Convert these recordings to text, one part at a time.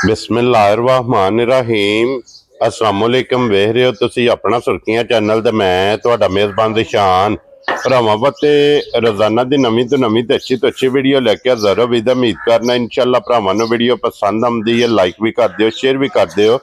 बिस्मिल्लाहिर्रहमानिर्रहीम अस्सलाम वालेकुम। वेख रहे हो तुसी अपना सुर्खियां चैनल ते मैं तुहाडा मेज़बान दिशान भरावां वास्ते रोजाना की नवीं तो नवीं ते अच्छी वीडियो लैके हाज़र हो। उम्मीद करना इंशाअल्लाह भरावां नूं वीडियो पसंद आउंदी है। लाइक भी कर दिओ, शेयर भी कर दिओ।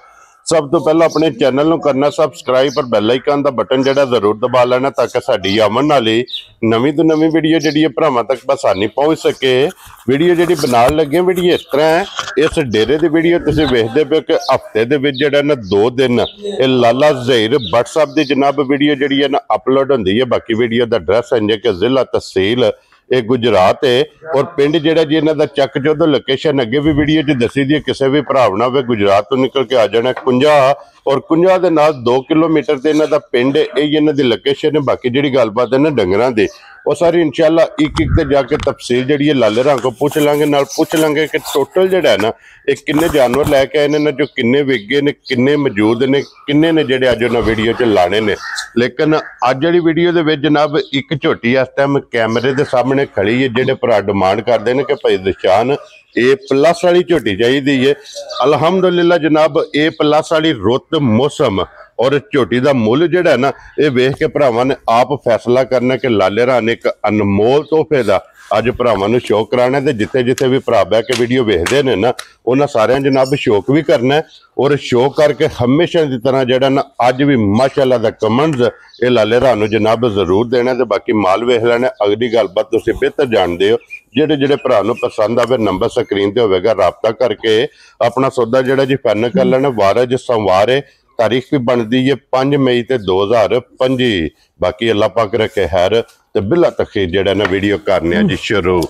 सब तो पहला अपने चैनल नूं करना सबसक्राइब और बैल आइकन दा बटन जिहड़ा जरूर दबा लेना ताकि साडी आवन वाली नवीं तो नवीं वीडियो जिहड़ी भरावां तक आसानी पहुंच सके। वीडियो जिहड़ी बनाउण लगे वीडियो इस तरह है, इस डेरे की वीडियो तुसीं वेखदे पे कि हफ्ते दे विच जिहड़ा ना 2 दिन ये लाला ज़हीर WhatsApp दी जनाब वीडियो जिहड़ी है ना अपलोड हुंदी है। बाकी वीडियो दा एड्रैस है कि जिला तहसील ये गुजरात है और पिंड जिहड़ा जी इन्हां दा चक चौधो लोकेशन अगे भी वीडियो च दसी दी। किसी भी भराव ना वे गुजरात तो निकल के आ जाना कुंजा और कुंजा दे नाल 2 किलोमीटर ते इन्हां दा पिंड ये इन्हां दी लोकेशन है। बाकी जिहड़ी गलबात है ना डंगरां दी वो सारी इंशाअल्लाह एक ते जाके तफसील जिहड़ी है लाले रां को पूछ लांगे। नाल पूछ लांगे कि टोटल जिहड़ा है ना ये किन्ने जानवर लैके आए ने, जो किन्ने विगे ने, किन्ने मौजूद ने, किन्ने ने जिहड़े अज उन्हां वीडियो च लाने ने। लेकिन अज जिहड़ी वीडियो दे विच जनाब एक झोटी इस टाइम कैमरे दे सामने खड़ी है। जिहड़े भरा डिमांड करदे ने कि भाई दिशान ये प्लस वाली झोटी चाहिदी है। अलहमदुलिल्लाह जनाब ये प्लस वाली रुत मौसम और झोटी का मुल जिहड़ा है ना ये वेख के भरावां ने आप फैसला करना कि लाले रां ने एक अनमोल तोहफे का अज भरावां नूं शौक कराना है। जिथे जिथे भी भरा बह के वीडियो वेखदे ने ना उन्हां सारियां जनाब शौक भी करना है और शौक करके हमेशा की तरह जिहड़ा ना अज भी माशाअल्लाह दा कमेंट्स ये लाले रां नूं जनाब जरूर देना। ते बाकी माल वेख लेना। अगली गलबात तुसीं बेहतर जानदे हो। जिहड़े जिहड़े भरा नूं पसंद आवे नंबर स्क्रीन ते होवेगा, राबता करके अपना सौदा जिहड़ा जी फाइनल कर लेना। वारज संवारे तारीख भी बनती है 5 मई ते 2025। बाकी अल्लाह पाक रखे खैर ते बिला तखीर जिहड़ा ना वीडियो करने जी शुरू।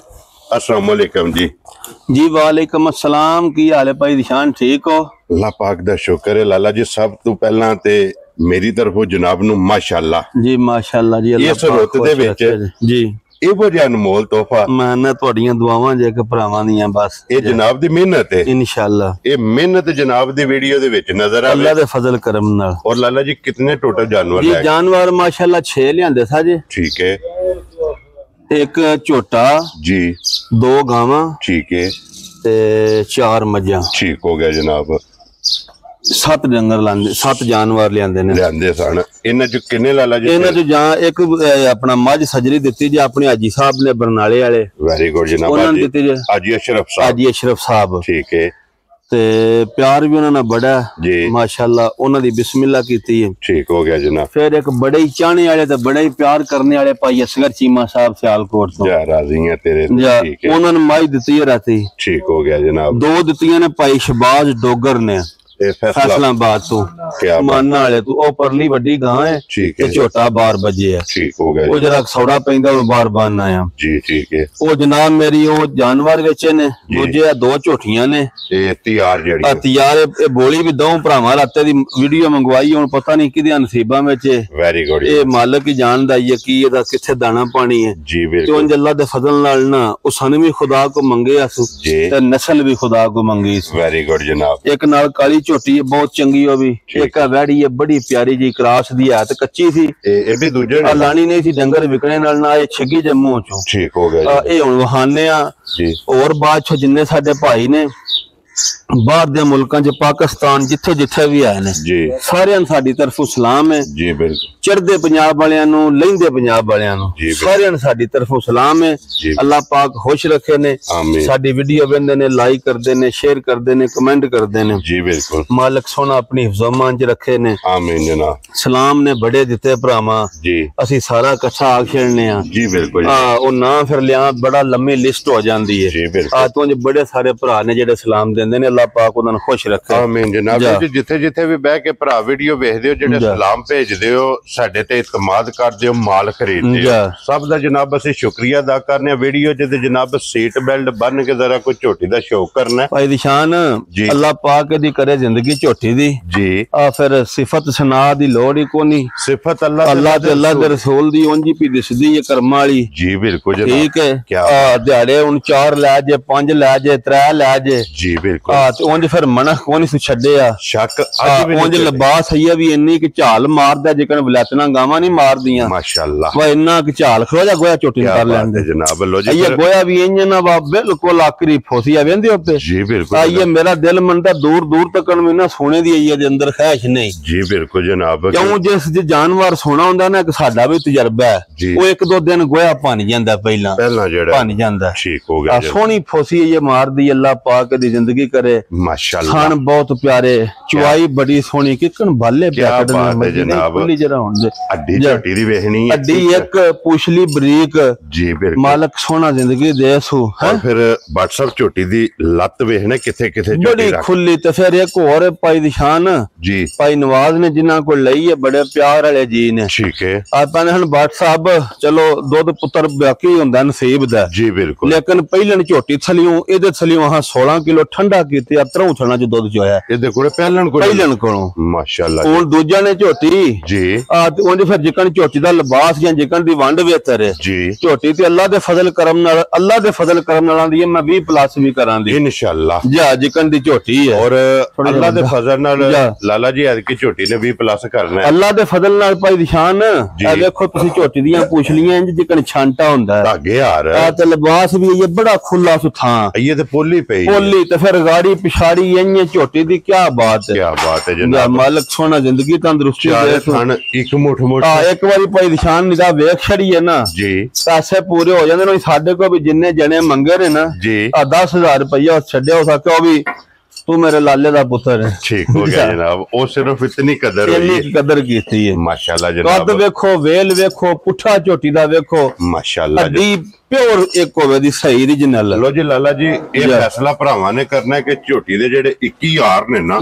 अस्सलाम वालेकुम जी। जी वालेकुम अस्सलाम। की हाल है भाई दिशान, ठीक हो? अल्लाह पाक दा शुक्र है लाला जी। सब तो पहला ते मेरी तरफों जनाब नूं माशाअल्लाह जी माशाअल्लाह जी। अल्लाह इस रुत दे विच जी ਇਹੋ ਜਿਹਾ ਅਨਮੋਲ ਤੋਹਫਾ मैं ਤੁਹਾਡੀਆਂ ਦੁਆਵਾਂ ਜੇ ਕਿ ਭਰਾਵਾਂ ਦੀਆਂ ਬਸ ਇਹ ਜਨਾਬ ਦੀ ਮਿਹਨਤ ਹੈ इंशाअल्लाह। ਇਹ ਮਿਹਨਤ ਜਨਾਬ ਦੀ ਵੀਡੀਓ ਦੇ ਵਿੱਚ ਨਜ਼ਰ ਆਵੇ अल्लाह दे फजल करम नाल। और लाला जी कितने टोटल जानवर जी है? जानवर माशाअल्लाह 6 लियांदे सा जी। ठीक है, एक झोटा जी 2 गावां ठीक है, ते 4 मज्जां। ठीक हो गया जनाब। 7 डंगर लांदे, 7 जानवर लियांदे ने ਲਿਆਂਦੇ ਸਨ। ਇਹਨਾਂ ਚ ਕਿੰਨੇ ਲਾਲਾ ਜੀ? ਇਹਨਾਂ ਚ ਜਾਂ ਇੱਕ ਆਪਣਾ ਮੱਝ ਸਜਰੀ ਦਿੱਤੀ ਜੀ ਆਪਣੇ ਹਾਜੀ ਸਾਹਿਬ ਨੇ ਬਰਨਾਲੇ ਵਾਲੇ। ਵੈਰੀ ਗੁੱਡ ਜਨਾਬ। ਉਹਨਾਂ ਨੇ ਦਿੱਤੀ ਜੀ ਹਾਜੀ ਅਸ਼ਰਫ ਸਾਹਿਬ। ਹਾਜੀ ਅਸ਼ਰਫ ਸਾਹਿਬ। ਠੀਕ ਹੈ ਤੇ ਪਿਆਰ ਵੀ ਉਹਨਾਂ ਨਾਲ ਬੜਾ ਜੀ ਮਾਸ਼ਾਅल्लाह। ਉਹਨਾਂ ਦੀ ਬਿਸਮਿਲ੍ਲਾ ਕੀਤੀ ਹੈ। ਠੀਕ ਹੋ ਗਿਆ ਜਨਾਬ। ਫਿਰ ਇੱਕ ਬੜੇ ਹੀ ਚਾਹਣੇ ਵਾਲੇ ਤੇ ਬੜੇ ਹੀ ਪਿਆਰ ਕਰਨੇ ਵਾਲੇ ਭਾਈ ਅਸਗਰ ਚੀਮਾ ਸਾਹਿਬ ਸਿਆਲਕੋਟ ਤੋਂ ਜਾ ਰਾਜ਼ੀ ਹਾਂ ਤੇਰੇ ਤੇ। ਠੀਕ ਹੈ, ਉਹਨਾਂ ਨੇ ਮਾਈ ਦਿੱਤੀ ਹੈ ਰਾਤੀ। ਠੀਕ ਹੋ ਗਿਆ ਜਨਾਬ। 2 ਦਿੱਤੀਆਂ ਨੇ ਭਾਈ ਸ਼ਬਾਜ਼ ਡੋਗਰ ਨੇ फैसलाबाद तो माना वाले तो ओ परली वड्डी गां है। ठीक है, छोटा बार बजे है। ठीक हो गया। वो जरा सौड़ा पैंदा बार बार आया जी। ठीक है, ओ जनाब मेरी ओ जानवर वेचे ने दूजे 2 झोटियां ने तैयार जड़ी तैयार ए बोली भी 2 भरावां राते दी वीडियो मंगवाई। हुन पता नहीं किदे नसीबां विच वेरी गुड ए मालिक ही जानदा है की एदा किथे दाना पानी है जी। बिल्कुल तो अल्लाह दे फजल नाल ना ओ सन भी खुदा को मंगे असु ते नस्ल भी खुदा को मंगी। वेरी गुड जनाब। एक नाल काली झोटी है बहुत चंगी हो भी। एक वैड़ी है बड़ी प्यारी जी क्रास दी है ते कच्ची सी। ए भी दूजे लानी नहीं सी डंगर विकने नाल ना ये छिगी जम्मू चों। ठीक हो गया ए हुन वहाने आ जी। और बाद चो जिन्ने साडे भाई ने बाहर दे मुल्कां च पाकिस्तान जिथे जिथे भी आए ने जी सारियां नु साडी तरफों सलाम है जी। बिल्कुल चढ़दे पंजाब वालियां नु लहिंदे पंजाब वालियां नु सारियां नु साडी तरफों सलाम है। अल्लाह पाक खुश रखे ने। साडी वीडियो वेंदे ने, लाइक करदे ने, शेयर करदे ने, कमेंट करदे ने जी। बिल्कुल मालिक सोना अपनी हिफ्ज़-ओ-मान च रखे ने। आमीन जनाब। सलाम ने बड़े दिते भरावां जी। असी सारा इकट्ठा आ खेलने आ जी। बिल्कुल ओ ना फिर लिया बड़ा लंबी लिस्ट हो जांदी है जी। बिल्कुल तुहां बड़े सारे भरा ने जेड़े सलाम देंदे ने। अल्लाह पाक उन्हां नूं खुश रखे। आमीन जनाब। जिथे जिथे भी बह के भरा वीडियो वेखदे हो जेड़े सलाम भेजदे हो साडे ते इतमाद करदे हो, माल खरीददे हो, सब दा जनाब असीं शुक्रिया अदा करने। वीडियो च ते जनाब सीट बेल्ट बन के जरा कोई झोटी दा शौक करना भाई दिशान जी। अल्लाह पाक दी करे जिंदगी झोटी दी जी। आ फिर सिफत सना दी लोड़ ही कोनी। सिफत अल्लाह दे रसूल दी उंजी पी दिसदी है कर्म वाली जी। बिल्कुल ठीक है। दिहाड़े हुन 4 लै जे, 5 लै जे, 3 लै जे जी। बिल्कुल ਤੇ ਉਂਝ ਫਿਰ ਮਨਖ ਕੋ ਨਹੀਂ ਛੱਡਿਆ ਸ਼ੱਕ ਅੱਜ ਵੀ ਉਂਝ ਲਿਬਾਸ ਹੈ ਵੀ ਇੰਨੀ ਕਿ ਝਾਲ ਮਾਰਦਾ ਜਿਕਣ ਵਲੈਤਨਾ ਗਾਵਾਂ ਨਹੀਂ ਮਾਰਦੀਆਂ ਮਾਸ਼ਾਅੱਲਾ ਵਾ ਇੰਨਾ ਕਿ ਝਾਲ ਖਲੋ ਜਾ ਗੋਇਆ ਝੋਟੀ ਕਰ ਲੈਂਦੇ ਜਨਾਬ। ਲੋ ਜੀ ਇਹ ਗੋਇਆ ਵੀ ਇੰਜ ਨਾ ਵਾ ਬਿਲਕੁਲ ਆਕਰੀ ਫੋਸੀਆ ਵੇਂਦੇ ਉੱਤੇ ਜੀ ਬਿਲਕੁਲ ਆਈਏ ਮੇਰਾ ਦਿਲ ਮੰਨਦਾ ਦੂਰ ਦੂਰ ਤੱਕ ਮੈਨੂੰ ਸੋਨੇ ਦੀ ਆਈਏ ਦੇ ਅੰਦਰ ਖੈਸ਼ ਨਹੀਂ ਜੀ ਬਿਲਕੁਲ ਜਨਾਬ। ਕਿਉਂ ਜਿਸ ਜਾਨਵਰ ਸੋਨਾ ਹੁੰਦਾ ਨਾ ਕਿ ਸਾਡਾ ਵੀ ਤਜਰਬਾ ਹੈ ਉਹ ਇੱਕ ਦੋ ਦਿਨ ਗੋਇਆ ਭੰਨ ਜਾਂਦਾ ਪਹਿਲਾਂ ਜਿਹੜਾ ਭੰਨ ਜਾਂਦਾ ਠੀਕ ਹੋ ਗਿਆ ਸੋਹਣੀ ਫੋਸੀ ਇਹ ਮਾਰਦੀ ਅੱਲਾ ਪਾਕ ਦੀ ਜ਼ਿੰਦਗੀ ਕਰੇ ਮਾਸ਼ਾਅੱਲਾ ਖਾਨ ਬਹੁਤ ਪਿਆਰੇ ਚੁਆਈ ਬੜੀ ਸੋਹਣੀ ਕਿਕਣ ਬਾਲੇ ਪਿਆ ਕੱਢਣੇ ਜਨਾਬ ਜਰਾ ਹੁੰਦੇ ਅੱਡੀ ਝੋਟੀ ਦੀ ਵੇਖਣੀ ਹੈ ਅੱਡੀ ਇੱਕ ਪੁਛਲੀ ਬਰੀਕ ਜੀ ਬਿਲਕੁਲ ਮਾਲਕ ਸੋਹਣਾ ਜ਼ਿੰਦਗੀ ਦੇ ਸੂ ਹੈ ਫਿਰ WhatsApp ਝੋਟੀ ਦੀ ਲੱਤ ਵੇਖਣਾ ਕਿੱਥੇ ਕਿੱਥੇ ਬੜੀ ਖੁੱਲੀ ਤੇ ਫਿਰ ਇੱਕ ਹੋਰ ਪਾਈ ਦੀ ਸ਼ਾਨ ਜੀ ਭਾਈ ਨਵਾਜ਼ ਨੇ ਜਿਨ੍ਹਾਂ ਕੋਲ ਲਈ ਹੈ ਬੜੇ ਪਿਆਰ ਵਾਲੇ ਜੀ ਨੇ ਠੀਕ ਹੈ ਆਪਾਂ ਨੇ ਹੁਣ WhatsApp ਚਲੋ ਦੁੱਧ ਪੁੱਤਰ ਬਾਕੀ ਹੁੰਦਾ ਨਸੀਬ ਦਾ ਜੀ ਬਿਲਕੁਲ ਲੇਕਿਨ ਪਹਿਲਣ ਝੋਟੀ ਥਲਿਓ ਇਹਦੇ ਥਲਿਓ 16 ਕਿਲੋ ਠੰਡਾ ਕੀਤੇ ਆ ਤਰੋਂ ਥਣਾ ਚ ਦੁੱਧ ਚੋਇਆ ਇਹਦੇ ਕੋਲੇ ਪਹਿਲਣ ਕੋਲੋਂ ਮਾਸ਼ਾਅੱਲਾ ਹੁਣ ਦੂਜਾ ਨੇ ਝੋਟੀ ਜੀ ਆ ਤੇ ਉਹਦੇ ਫਿਰ ਜਿਕਣ ਝੋਟੀ ਦਾ ਲਿਬਾਸ ਜਾਂ ਜਿਕਣ ਦੀ ਵੰਡ ਵੇਤਰ ਜੀ ਝੋਟੀ ਤੇ ਅੱਲਾ ਦੇ ਫਜ਼ਲ ਕਰਮ ਨਾਲ ਆਂਦੀ ਹੈ ਮੈਂ 20+ ਵੀ ਕਰਾਂਦੀ ਇਨਸ਼ਾਅੱਲਾ ਜਾ ਜਿਕਣ ਦੀ ਝੋਟੀ ਹੈ ਔਰ ਅੱਲਾ ਦੇ ਫਜ਼ਲ ਨਾਲ ਲਾਲਾ ਜੀ ਅੱਜ ਕੀ ਝੋਟੀ ਨੇ 20+ ਕਰਨਾ ਹੈ ਅੱਲਾ ਦੇ ਫਜ਼ਲ ਨਾਲ ਭਾਈ ਨਿਸ਼ਾਨ ਇਹ ਵੇਖੋ ਤੁਸੀਂ ਝੋਟੀ ਦੀਆਂ ਪੁਛਲੀਆਂ ਇੰਜ ਜਿਕਣ ਛਾਂਟਾ ਹੁੰਦਾ ਹੈ ਧਾਗੇ ਹਾਰ ਆ ਤੇ ਲਿਬਾਸ ਵੀ ਇਹ ਬੜਾ ਖੁੱਲਾ ਸੁਥਾਂ ਇਹ ਤੇ ਪੋਲੀ ਪਈ ਪੋਲੀ ਤੇ ਫਿਰ ਗਾੜੀ ਪਿਛਾੜੀ ਇੰਨੇ ਝੋਟੀ ਦੀ ਕੀ ਬਾਤ ਹੈ ਜਨਾਬ। ਮਾਲਕ ਸੋਹਣਾ ਜ਼ਿੰਦਗੀ ਤੰਦਰੁਸਤੀ ਦੇ ਖਾਨ ਇੱਕ ਮੁੱਠ ਇੱਕ ਵਾਰੀ ਭਾਈ ਨਿਸ਼ਾਨ ਨਿਦਾ ਵੇਖ ਛੜੀ ਹੈ ਨਾ ਜੀ ਪੈਸੇ ਪੂਰੇ ਹੋ ਜਾਂਦੇ ਨੇ ਸਾਡੇ ਕੋਲ ਵੀ ਜਿੰਨੇ ਜਣੇ ਮੰਗੇ ਨੇ ਨਾ ਜੀ ਆ 10,000 ਰੁਪਇਆ ਛੱਡਿਆ ਹੋ ਸਕਦਾ ਉਹ ਵੀ ਤੂੰ ਮੇਰੇ ਲਾਲੇ ਦਾ ਪੁੱਤਰ ਹੈ ਠੀਕ ਹੋ ਗਿਆ ਜਨਾਬ। ਉਹ ਸਿਰਫ ਇਤਨੀ ਕਦਰ ਹੋਈ ਹੈ ਇੰਨੀ ਕਦਰ ਕੀਤੀ ਹੈ ਮਾਸ਼ਾਅੱਲਾ ਜਨਾਬ। ਕੱਦ ਵੇਖੋ ਵੇਲ ਵੇਖੋ ਪੁੱਠਾ ਝੋਟੀ ਦਾ ਵੇਖੋ ਮਾਸ਼ਾਅੱਲਾ ਅੱਡੀ ਪਿਓਰ ਇੱਕ ਹੋਵੇ ਦੀ ਸਹੀ ਰੀਜਨਲ ਲੋ ਜੀ ਲਾਲਾ ਜੀ ਇਹ ਫੈਸਲਾ ਭਰਾਵਾਂ ਨੇ ਕਰਨਾ ਕਿ ਝੋਟੀ ਦੇ ਜਿਹੜੇ 21 ਨੇ ਨਾ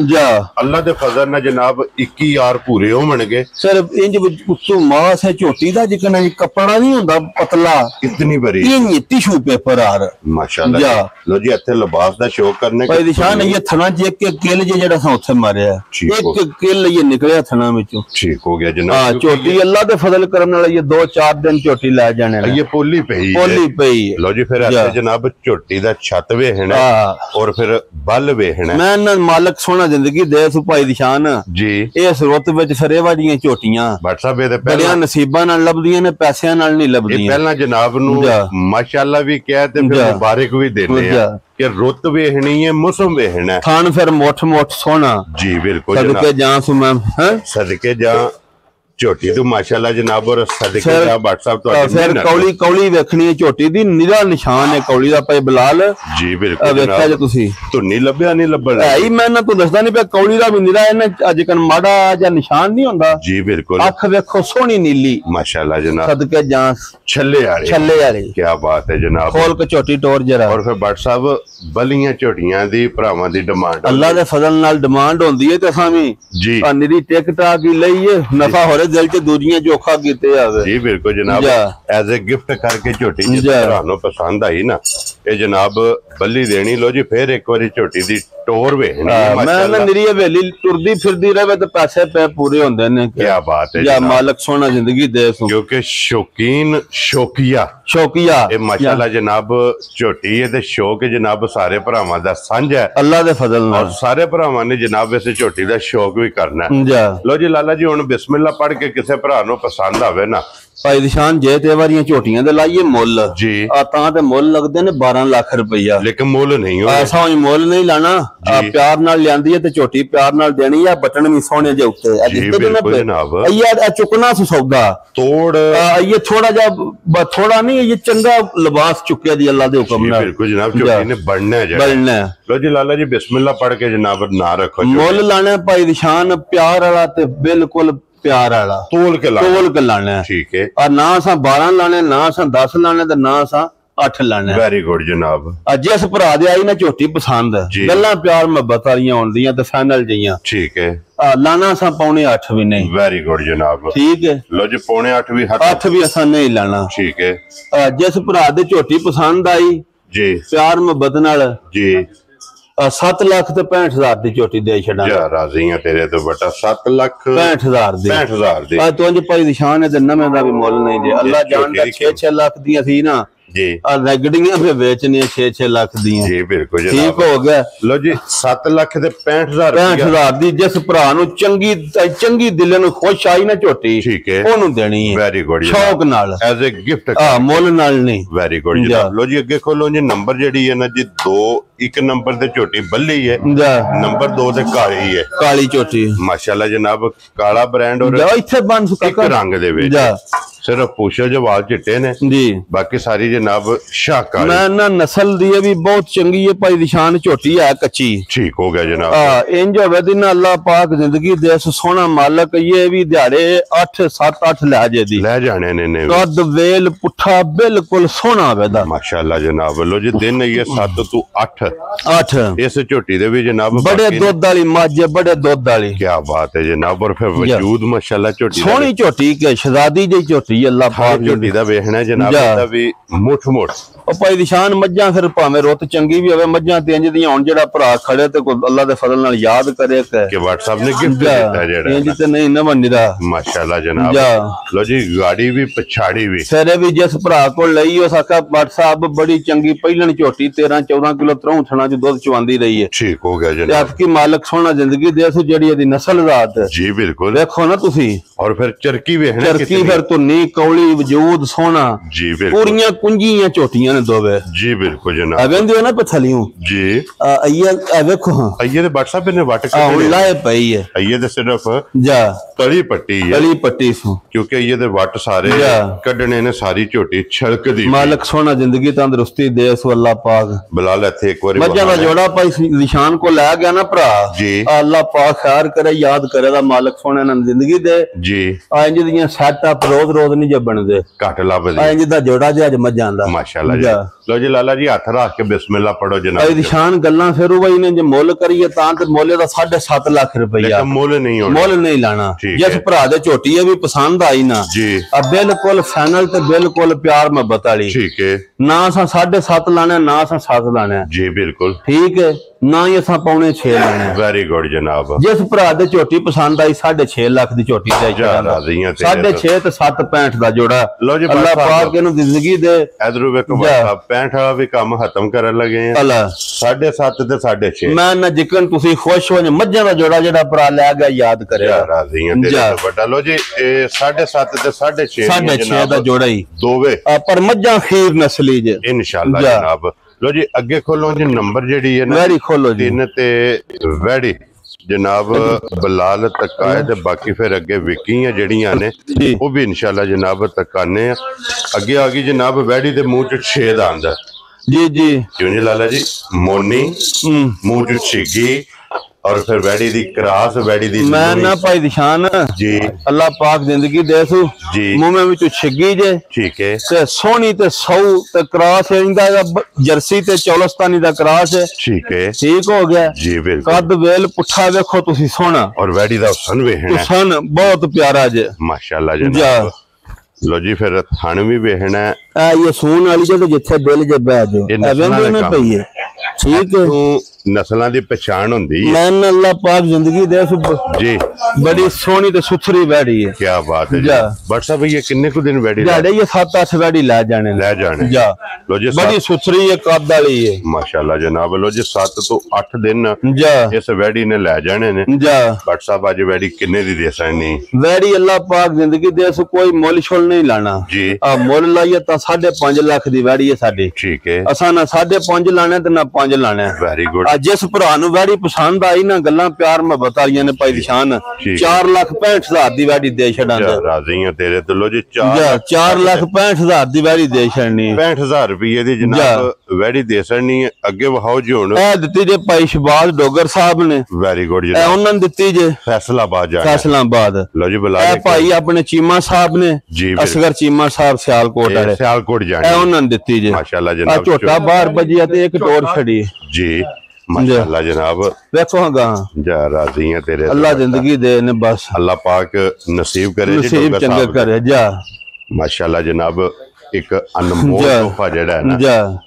ਅੱਲਾ ਦੇ ਫਜ਼ਲ ਨਾਲ ਜਨਾਬ 21 ਪੂਰੇ ਹੋਣਗੇ। ਸਿਰਫ ਇੰਜ ਉੱਤੋਂ ਮਾਸ ਹੈ ਝੋਟੀ ਦਾ ਜਿਕਣਾ ਕੱਪੜਾ ਨਹੀਂ ਹੁੰਦਾ ਪਤਲਾ ਇਤਨੀ ਬਰੀ ਇੰਜ ਟਿਸ਼ੂ ਪੇਪਰ ਆਰ ਮਾਸ਼ਾਅੱਲਾ। ਲੋ ਜੀ ਇੱਥੇ ਲਿਬਾਸ ਦਾ ਸ਼ੌਕ ਕਰਨੇ ਭਾਈ ਨਿਸ਼ਾਨ ਇਹ ਥਣਾ ਚ ਇੱਕ ਕਿੱਲ ਜਿਹੜਾ ਸਾ ਉੱਥੇ ਮਾਰਿਆ ਇੱਕ ਕਿੱਲ ਇਹ ਨਿਕਲਿਆ ਥਣਾ ਵਿੱਚੋਂ ਠੀਕ ਹੋ ਗਿਆ ਜਨਾਬ। ਝੋਟੀ ਅੱਲਾ ਦੇ ਫਜ਼ਲ ਕਰਨ ਨਾਲ ਇਹ 2-4 ਦਿਨ ਝੋਟੀ ਲੈ ਜਾਣੇ ਇਹ ਪੋਲੀ ਪਈ ਪਈ ਲੋ ਜੀ ਫਿਰ ਇੱਥੇ ਜਨਾਬ ਝੋਟੀ ਦਾ ਛੱਤ ਵੇਖਣਾ ਔਰ ਫਿਰ ਬਲ ਵੇਖਣਾ। ਮੈਂ ਨਾ ਮਾਲਕ ਸੋਹਣਾ ਜ਼ਿੰਦਗੀ ਦੇ ਸੁ ਭਾਈ ਦੀ ਸ਼ਾਨ ਜੀ ਇਸ ਰੁੱਤ ਵਿੱਚ ਸਰੇਵਾ ਦੀਆਂ ਝੋਟੀਆਂ WhatsApp ਇਹਦੇ ਪਹਿਲਾਂ ਨਸੀਬਾਂ ਨਾਲ ਲੱਭਦੀਆਂ ਨੇ ਪੈਸਿਆਂ ਨਾਲ ਨਹੀਂ ਲੱਭਦੀਆਂ। ਪਹਿਲਾਂ ਜਨਾਬ ਨੂੰ ਮਾਸ਼ਾਅੱਲਾ ਵੀ ਕਿਹਾ ਤੇ ਫਿਰ ਮੁਬਾਰਕ ਵੀ ਦੇਣੇ ਆ ਕਿ ਰੁੱਤ ਵੇਖਣੀ ਹੈ ਮੌਸਮ ਵੇਖਣਾ ਖਾਨ ਫਿਰ ਮੁੱਠ ਸੋਹਣਾ ਜੀ ਬਿਲਕੁਲ ਸਦਕੇ ਜਾਂ ਸੁ ਮੈਂ ਸਦਕੇ ਜਾਂ ਝੋਟੀ ਤੋਂ ਮਾਸ਼ਾਅੱਲਾ ਜਨਾਬ ਔਰ ਸਦਕੇ ਦਾ WhatsApp ਤੁਹਾਡੇ ਫਿਰ ਕੌਲੀ ਵੇਖਣੀ ਹੈ ਝੋਟੀ ਦੀ ਨਿਰਾ ਨਿਸ਼ਾਨ ਹੈ ਕੌਲੀ ਦਾ ਭਾਈ ਬਲਾਲ ਜੀ ਬਿਲਕੁਲ ਵੇਖਿਆ ਜੇ ਤੁਸੀਂ ਧੁੰਨੀ ਲੱਭਿਆ ਨਹੀਂ ਲੱਭਣ ਹੈ ਹੀ ਮੈਂ ਨਾ ਤੂੰ ਦੱਸਦਾ ਨਹੀਂ ਪਿਆ ਕੌਲੀ ਦਾ ਵੀ ਨਿਰਾ ਇਹਨੇ ਅੱਜ ਕੱਲ ਮਾੜਾ ਜਾਂ ਨਿਸ਼ਾਨ ਨਹੀਂ ਹੁੰਦਾ ਜੀ ਬਿਲਕੁਲ ਅੱਖ ਵੇਖੋ ਸੋਹਣੀ ਨੀਲੀ ਮਾਸ਼ਾਅੱਲਾ ਜਨਾਬ ਸਦਕੇ ਜਾਂ ਛੱਲੇ ਵਾਲੀ ਕੀ ਬਾਤ ਹੈ ਜਨਾਬ। ਖੋਲ ਕੇ ਝੋਟੀ ਟੋਰ ਜਰਾ ਔਰ ਫਿਰ WhatsApp ਬਲੀਆਂ ਝੋਟੀਆਂ ਦੀ ਭਰਾਵਾਂ ਦੀ ਡਿਮਾਂਡ ਅੱਲਾ ਦੇ ਫਜ਼ਲ ਨਾਲ ਡਿਮਾਂਡ ਹੁੰਦੀ ਹੈ ਤੇ ਅਸਾਂ ਵੀ ਜੀ ਨਿਰੀ ਟਿਕਟਾ ਕੀ ਲਈਏ ਨਫਾ ਹੋ ਰਿਹਾ ਦਿਲ ਚ ਦੂਜੀਆਂ ਜੋਖਾ ਕੀਤੇ ਆਵੇ ਜੀ ਬਿਲਕੁਲ ਜਨਾਬ। ਐਜ਼ ਅ ਗਿਫਟ ਕਰਕੇ ਝੋਟੀ ਜਿਸ ਤਰ੍ਹਾਂ ਨੂੰ ਪਸੰਦ ਆਈ ਨਾ ਇਹ ਜਨਾਬ ਬੱਲੀ ਦੇਣੀ। ਲੋ ਜੀ ਫਿਰ ਇੱਕ ਵਾਰੀ ਝੋਟੀ ਦੀ ਟੋਰ ਵੇਖਣੀ ਮੈਂ ਨਾ ਨਿਰੀ ਹਵੇਲੀ ਤੁਰਦੀ ਫਿਰਦੀ ਰਹੇ ਤੇ ਪੈਸੇ ਪੈ ਪੂਰੇ ਹੁੰਦੇ ਨੇ। ਕੀ ਬਾਤ ਹੈ ਜਾਂ ਮਾਲਕ ਸੋਹਣਾ ਜ਼ਿੰਦਗੀ ਦੇ ਸੋ ਕਿਉਂਕਿ ਸ਼ੌਕੀਨ ਸ਼ੌਕੀਆ ਇਹ ਮਾਸ਼ਾਅੱਲਾ ਜਨਾਬ ਝੋਟੀ ਇਹਦੇ ਸ਼ੌਕ ਜਨਾਬ ਸਾਰੇ ਭਰਾਵਾਂ ਦਾ ਸਾਂਝਾ ਹੈ ਅੱਲਾ ਦੇ ਫਜ਼ਲ ਨਾਲ ਔਰ ਸਾਰੇ ਭਰਾਵਾਂ ਨੇ ਜਨਾਬ ਇਸੇ ਝੋਟੀ ਦਾ ਸ਼ੌਕ ਵੀ ਕਰਨਾ ਹੈ। ਲੋ ਜੀ ਲਾਲਾ ਜੀ ਹੁਣ ਬਿਸਮਿਲ੍ਲਾ ਪੜ੍ਹ ਕੇ ਕਿਸੇ ਭਰਾ ਨੂੰ ਪਸੰਦ ਆਵੇ ਨਾ ਭਾਈ ਨਿਸ਼ਾਨ ਜੇ ਤੇ ਵਾਰੀਆਂ ਝੋਟੀਆਂ ਦੇ ਲਾਈਏ ਮੁੱਲ ਜੀ ਤਾਂ ਤੇ ਮੁੱਲ ਲੱਗਦੇ ਨੇ 12 ਲੱਖ ਰੁਪਈਆ ਲੇਕਿਨ ਮੁੱਲ ਨਹੀਂ ਹੋਣਾ ਐਸਾ ਹੀ ਮੁੱਲ ਨਹੀਂ ਲਾਣਾ ਪਿਆਰ ਨਾਲ ਲਿਆਂਦੀ ਹੈ ਤੇ ਝੋਟੀ ਪਿਆਰ ਨਾਲ ਦੇਣੀ ਆ ਬਟਨ ਵੀ ਸੋਹਣੇ ਜਿਹੇ ਉੱਤੇ ਇਹ ਚੁੱਕਣਾ ਸੌਦਾ ਤੋੜ ਇਹ ਥੋੜਾ ਜਿਹਾ ਥੋੜਾ ਨਹੀਂ ਇਹ ਚੰਗਾ ਲਿਬਾਸ ਚੁੱਕਿਆ ਦੀ ਅੱਲਾ ਦੇ ਹੁਕਮ ਨਾਲ ਬਿਲਕੁਲ ਜਨਾਬ ਝੋਟੀ ਨੇ ਬਣਨਾ ਲੋ ਜੀ ਲਾਲਾ ਜੀ ਬਿਸਮਿਲ੍ਲਾ ਪੜ੍ਹ ਕੇ ਜਨਾਬ ਨਾ ਰੱਖੋ ਮੁੱਲ ਲਾਣਾ ਭਾਈ ਨਿਸ਼ਾਨ ਪਿਆਰ ਵਾਲਾ ਤੇ ਬਿਲਕੁਲ ਪਿਆਰ ਵਾਲਾ ਤੋਲ ਕੇ ਲਾਣਾ ਠੀਕ ਹੈ ਆ ਨਾ ਅਸਾਂ 12 ਲਾਣੇ ਨਾ ਅਸਾਂ 10 ਲਾਣੇ ਤੇ ਨਾ ਅਸਾਂ 8 ਲਾਣੇ ਵੈਰੀ ਗੁੱਡ ਜਨਾਬ। ਜਿਸ ਭਰਾ ਦੇ ਆਈ ਨਾ ਝੋਟੀ ਪਸੰਦ ਗੱਲਾਂ ਪਿਆਰ ਮੁਹੱਬਤ ਵਾਲੀਆਂ ਆਉਂਦੀਆਂ ਤੇ ਫਾਈਨਲ ਜਈਆਂ ਠੀਕ ਹੈ ਲਾਣਾ ਅਸਾਂ 7.5 ਵੀ ਨਹੀਂ ਵੈਰੀ ਗੁੱਡ ਜਨਾਬ ਠੀਕ ਹੈ। ਲੋ ਜੀ 7.5 ਵੀ 8 ਵੀ ਅਸਾਂ ਨਹੀਂ ਲਾਣਾ ਠੀਕ ਹੈ। ਜਿਸ ਭਰਾ ਦੇ ਝੋਟੀ ਪਸੰਦ ਆਈ ਜੀ ਪਿਆਰ ਮੁਹੱਬਤ ਨਾਲ ਜੀ 7 ਲੱਖ ਤੇ 65,000 ਦੀ ਝੋਟੀ ਦੇ ਛੱਡਾਂਗੇ। ਯਾਰ ਰਾਜ਼ੀ ਆ ਤੇਰੇ ਤੋਂ ਬਟਾ 7 ਲੱਖ 65,000 ਦੀ 65,000 ਦੀ ਤੂੰ ਭਾਈ ਨਿਸ਼ਾਨ ਹੈ ਤੇ ਨਵੇਂ ਦਾ ਵੀ ਮੁੱਲ ਨਹੀਂ ਜੇ ਅੱਲਾ ਜਾਣਦਾ 6 ਲੱਖ ਦੀਆਂ ਸੀ ਨਾ जी रगड़ियां फिर बेचनी 6-6 लाख दी जी बिल्कुल ठीक हो गया। लो जी 7 लाख ते 65,000 65,000 दी जिस भरा नु चंगी चंगी दिल नु खुश आई ना झोटी ठीक है ओनू देनी है वेरी गुड शौक नाल एज ए गिफ्ट मुल नाल नहीं। वेरी गुड जनाब। लो जी अगे खोलो जी नंबर जेडी है ना जी 2 एक नंबर ते झोटी बल्ली है नंबर 2 ते काली है काली झोटी माशाल्लाह जनाब काला ब्रांड और इथे बन एक रंग दे विच सिर्फ पूछो जो वाल चिट्टे ने जी बाकी सारी जनाब शाका मैं ना नस्ल दी भी बहुत चंगी है भाई निशान झोटी है कच्ची ठीक हो गया जनाब। इंज होवे दी ना अल्लाह पाक जिंदगी दे सोना मालक ये भी दिहाड़े 8-7-8 ले जाने ने कद वेल पुठा बिल्कुल सोना वेदा माशाल्लाह जनाब। लो जी दिन ये 7 to 8 इस झोटी दे भी जनाब बड़े दुध वाली मझ बड़े दुध वाली क्या बात है जनाब। और फिर वजूद माशाल्लाह झोटी सोनी झोटी के शहजादी जी झोटी अल्लाह पाक झोटी दा वेखना जनाब दा भी मुठ मुठ ओ भाई निशान मज्जां फिर भाਵੇਂ रुत चंगी भी होवे मज्जां ते इंज दी हुन जेड़ा भरा खड़े ते कोई अल्लाह दे फजल नाल याद करे कि व्हाट्सएप ने गिफ्ट दिता जेड़ा इंज ते नहीं ना बनिदा माशाल्लाह जनाब। लो जी गाड़ी भी पछाड़ी भी फेरे भी जिस भरा को लई हो सका व्हाट्सएप बड़ी चंगी पहलन झोटी 13-14 किलो 63 थणा च दूध चवांदी रही है ठीक हो गया जनाब। आपकी मालिक सोना जिंदगी दे सो जेड़ी दी नस्ल जात जी बिल्कुल देखो ना तुसी और फिर चरकी वेखना चरकी फिर तो नी कौली वजूद सोना जी बिल्कुल पूरियां कुंजियां झोटियां ने दोवे जी बिल्कुल जनाब। अवेंदे हो ना पथलियों जी अय्या देखो हां अय्या दे व्हाट्सएप ने वाट के लाए पई है अय्या दे सिर्फ जा तली पट्टी सो क्योंकि अय्या दे वट सारे कढने ने सारी झोटी छलक दी मालिक सोना जिंदगी तंदुरुस्ती दे सो अल्लाह पाक बिलाल इथे एक बार मजा दा जोड़ा भाई निशान को ला गया ना भरा जी अल्लाह पाक खैर करे याद करे दा मालिक सोने ने जिंदगी दे जी इंज दियां सेटअप रोज रोज नहीं जे बनदे घट लभदे इंज दा जोड़ा जे अज मजा आंदा माशाल्लाह जी। लो जी लाला जी हाथ रख के बिस्मिल्लाह पढ़ो जनाब। भाई निशान गल्लां फिर भाई ने जे मुल करिए तां ते मोले दा 7.5 लाख रुपया मुल नहीं होना मुल नहीं लाना जिस भरा दे झोटी है भी पसंद आई ना जी अब बिल्कुल फाइनल ते बिल्कुल प्यार मोहब्बत वाली ठीक है ना असा 7.5 लाना ना असा 7 लाना जी बिल्कुल ठीक है ना ही असा 5.5 लाना वेरी गुड जनाब। जिस भरा दे झोटी पसंद आई 6.5 लाख दी झोटी ते 6.5 ते 7.65 दा जोड़ा लो जी अल्लाह पाक इनु जिंदगी दे इधर वेखो 65 वाला भी काम खत्म करन लगे हैं 7.5 ते 6.5 मैं ना जिकन तुसी खुश हो मज्जां दा जोड़ा जेड़ा भरा ले गया याद करे राज़ी हैं तेरे तो बड़ा। लो जी 7.5 ते 6.5 दा जोड़ा ही दोवे पर मज्जां खीर नस्ली जे इंशाअल्लाह जनाब। लो जी अगे खोलो जी नंबर जेडी है ना वेरी खोलो जी 3 ते वेडी जनाब बलाल तकाए ते बाकी फिर अगे विकियां जड़ियां ने वो भी इंशाल्लाह जनाब तकाने अगे आ गई जनाब वेडी दे मुंह च छेद आंदा जी जी क्यों जी लाला जी मोनी मुंह च छिगी और फिर वेडी दी क्रास वेडी दी मैं ना भाई निशान जी अल्लाह पाक जिंदगी दे सु जी मुंह में विच छिगी जे ठीक है ते सोनी ते सौ ते क्रास इंदा जर्सी ते चौलस्तानी दा क्रास है ठीक हो गया जी बिल्कुल कद वेल पुठा देखो तुसी सोना और वेडी दा सन वेखना सन बहुत प्यारा जे माशाल्लाह जनाब। लो जी फिर थान भी वेखना है ये सून वाली जो जिथे दिल जे बैठ जो एवेंदे ना पई है ठीक है नस्लां दी पहचान होंदी है मैं अल्लाह पाक जिंदगी दे जी बड़ी सोहनी ते सुथरी बैठी है क्या बात है व्हाट्सएप ये किन्ने को दिन बैठी जाड़े ये 7-8 बैठी ले जाने जा लो जी बड़ी सुथरी है कद वाली है माशाल्लाह जनाब। लो जी 7 तो 8 दिन जा इस बैठी ने ले जाने ने जा व्हाट्सएप आज बैठी किन्ने दी दे सकनी बैठी अल्लाह पाक जिंदगी दे सो कोई मुल शुल नहीं लाना जी आ मुल लाइए ता 5.5 लाख दी बैठी है साडी ठीक है असा ना 5.5 लाना ते ना 5 लाना वेरी गुड। जिस भरा नु वैड़ी पसंद आई ना गल्लां प्यार मोहब्बत वालियां ने भाई निशान 4,65,000 दी वैड़ी दे छड़ांदे राज़ी हैं तेरे तो। लो जी 4,65,000 दी वैड़ी दे छड़नी 65,000 रुपये दी जनाब वैड़ी दे छड़नी है अगे वहाओ जी हुन ए दित्ती जे भाई शबाज डोगर साहब ने वेरी गुड जी उन्हां ने दित्ती जे फैसलाबाद जा फैसलाबाद। लो जी बुला ए भाई अपने चीमा साहब ने जी असगर चीमा साहब सियालकोट वाले सियालकोट जाने ए उन्हां ने दित्ती जे माशाल्लाह जनाब छोटा बाहर बजिया ते एक टोर छड़ी जी माशाल्लाह जनाब देखो गा जा राज़ी हैं तेरे अल्लाह जिंदगी दे ने बस अल्लाह पाक नसीब करे नसीब चंगा करे जा माशाल्लाह जनाब एक अनमोल तोहफा जेड़ा है ना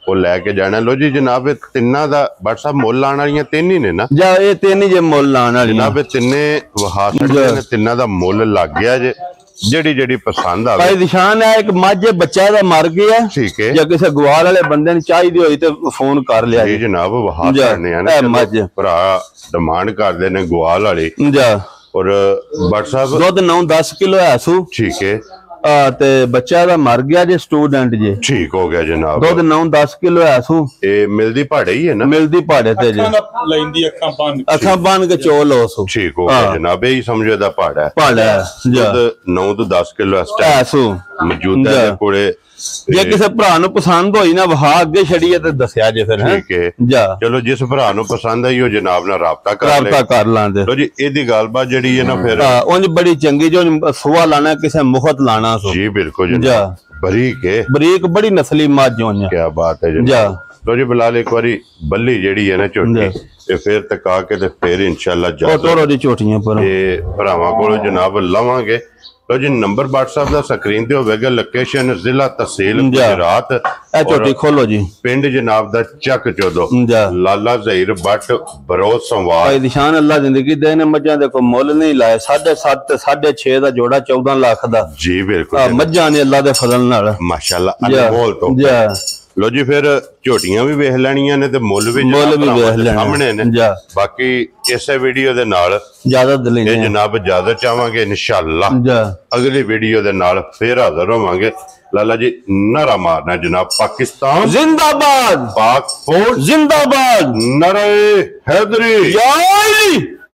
वो लेके जाना। लो जी जनाब तिन्ना दा व्हाट्सएप मोल लाण वालियां तीन ही ने ना जा ये तीन ही जे मोल लाण वाली जनाब तिन्ने वहा छड़े ने तिन्ना दा मोल लग गया जे ਜਿਹੜੀ ਪਸੰਦ ਭਾਈ ਆਵੇ। ਨਿਸ਼ਾਨ ਹੈ ਇੱਕ ਮੱਝ ਬੱਚਾ ਦਾ ਮਰ ਗਿਆ, ਠੀਕ ਹੈ ਜੇ ਕਿਸੇ ਗਵਾਰ ਵਾਲੇ ਬੰਦੇ ਨੂੰ ਚਾਹੀਦੀ ਹੋਈ ਤੇ ਫੋਨ ਕਰ ਲਿਆ ਜੀ ਜਨਾਬ। ਵਹਾ ਕਰਨੇ ਆ ਇਹ ਮੱਝ ਭਰਾ ਡਿਮਾਂਡ ਕਰਦੇ ਨੇ ਗਵਾਲ ਵਾਲੀ ਜਾ ਔਰ WhatsApp ਦੁੱਧ 9-10 ਕਿਲੋ ਹੈ ਸੂ। ਠੀਕ ਹੈ ਤੇ ਬੱਚਾ ਦਾ ਮਰ ਗਿਆ ਜੇ ਸਟੂਡੈਂਟ ਜੇ। ਠੀਕ ਹੋ ਗਿਆ ਜਨਾਬ। ਦੁੱਧ 9-10 ਕਿਲੋ ਹੈ ਸੂ। ਇਹ ਮਿਲਦੀ ਭਾੜੇ ਹੀ ਹੈ ਨਾ? ਮਿਲਦੀ ਭਾੜੇ ਤੇ ਜੇ। ਲੈਂਦੀ ਅੱਖਾਂ ਬੰਨ ਕੇ ਚੋ ਲੋ ਸੂ। ਠੀਕ ਹੋ ਗਿਆ ਜਨਾਬ। ਇਹ ਸਮਝੋ ਦਾ ਭਾੜਾ ਹੈ। ਭਾੜਾ ਜਾ 9 ਤੋਂ 10 ਕਿਲੋ ਇਸ ਹੈ ਟਾਈਮ ਸੂ ਮੌਜੂਦ ਹੈ ਕੋਲੇ। ਜੇ ਕਿਸੇ ਭਰਾ ਨੂੰ ਪਸੰਦ ਹੋਈ ਨਾ ਵਹਾ ਅੱਗੇ ਛੜੀਏ ਤੇ ਦੱਸਿਆ ਜੇ ਫਿਰ। ਠੀਕ ਹੈ ਜਾ ਚਲੋ ਜਿਸ ਭਰਾ ਨੂੰ ਪਸੰਦ ਆਈ ਉਹ ਜਨਾਬ ਨਾਲ ਰਾਬਤਾ ਕਰ ਲੈ। ਰਾਬਤਾ ਕਰ ਲਾਂਦੇ ਲੋ ਜੀ ਇਹਦੀ ਗੱਲਬਾਤ ਜਿਹੜੀ ਹੈ ਨਾ ਫਿਰ ਉਂਝ ਬੜੀ ਚੰਗੀ ਜੋ ਸੁਆ ਲਾਣਾ ਕਿਸੇ ਮੁਖਤ ਲਾਣਾ ਸੋ। ਜੀ ਬਿਲਕੁਲ ਜਾ ਜਨਾਬ। ਬਰੀਕ ਹੈ ਬਰੀਕ ਬੜੀ ਨਸਲੀ ਮੱਝ ਹੋਣੀ। ਕੀ ਬਾਤ ਹੈ ਜਾ ਜਨਾਬ। ਲੋ ਜੀ ਬਿਲਾਲ ਇੱਕ ਵਾਰੀ ਬੱਲੀ ਜਿਹੜੀ ਹੈ ਨਾ ਝੋਟੀ ਇਹ ਫਿਰ ਤਕਾ ਕੇ ਤੇ ਫਿਰ ਇਨਸ਼ਾਅੱਲਾ ਜਾ ਟੋਟੋ ਦੀ ਝੋਟੀਆਂ ਪਰ ਇਹ ਭਰਾਵਾਂ ਕੋਲੋਂ ਜਨਾਬ ਲਵਾਂਗੇ। ਲੋ ਜੀ ਨੰਬਰ WhatsApp ਦਾ ਸਕਰੀਨ ਤੇ ਹੋਵੇਗਾ। ਲੋਕੇਸ਼ਨ ਜ਼ਿਲ੍ਹਾ ਤਹਿਸੀਲ ਗੁਜਰਾਤ। ਇਹ ਝੋਟੀ ਖੋਲੋ ਜੀ। ਪਿੰਡ ਜਨਾਬ ਦਾ ਚੱਕ ਚੋਦੋ ਜਾ ਲਾਲਾ ਜ਼ਹੀਰ ਬੱਟ ਬਰੋਜ਼ ਸੰਵਾਦ। ਭਾਈ ਨਿਸ਼ਾਨ ਅੱਲਾ ਜ਼ਿੰਦਗੀ ਦੇ ਨੇ ਮੱਝਾਂ ਦੇ ਕੋਈ ਮੁੱਲ ਨਹੀਂ ਲਾਏ। 7.5 ਤੇ 6.5 ਦਾ ਜੋੜਾ 14 ਲੱਖ ਦਾ। ਜੀ ਬਿਲਕੁਲ ਮੱਝਾਂ ਨੇ ਅੱਲਾ ਦੇ ਫਜ਼ਲ ਨਾਲ ਮਾਸ਼ਾਅੱਲਾ ਅਨਮੋਲ ਤੋਂ। ਜਾ ਲੋ ਜੀ ਫਿਰ ਝੋਟੀਆਂ ਵੀ ਵੇਖ ਲੈਣੀਆਂ ਨੇ ਤੇ ਮੁੱਲ ਵੀ ਵੇਖ ਲੈਣੇ ਸਾਹਮਣੇ ਨੇ। ਜਾ ਬਾਕੀ ਇਸੇ ਵੀਡੀਓ ਦੇ ਨਾਲ ਜ਼ਿਆਦਾ ਦਲੀ ਇਹ ਜਨਾਬ ਇਜਾਜ਼ਤ ਚਾਹਾਂਗੇ ਇਨਸ਼ਾਅੱਲਾ। ਜਾ ਅਗਲੀ ਵੀਡੀਓ ਦੇ ਨਾਲ ਫਿਰ ਹਾਜ਼ਰ ਹੋਵਾਂਗੇ। ਲਾਲਾ ਜੀ ਨਾਰਾ ਮਾਰਨਾ ਜਨਾਬ। ਪਾਕਿस्तान जिंदाबाद, पाक फौज जिंदाबाद, नारे हैदरी। या अली।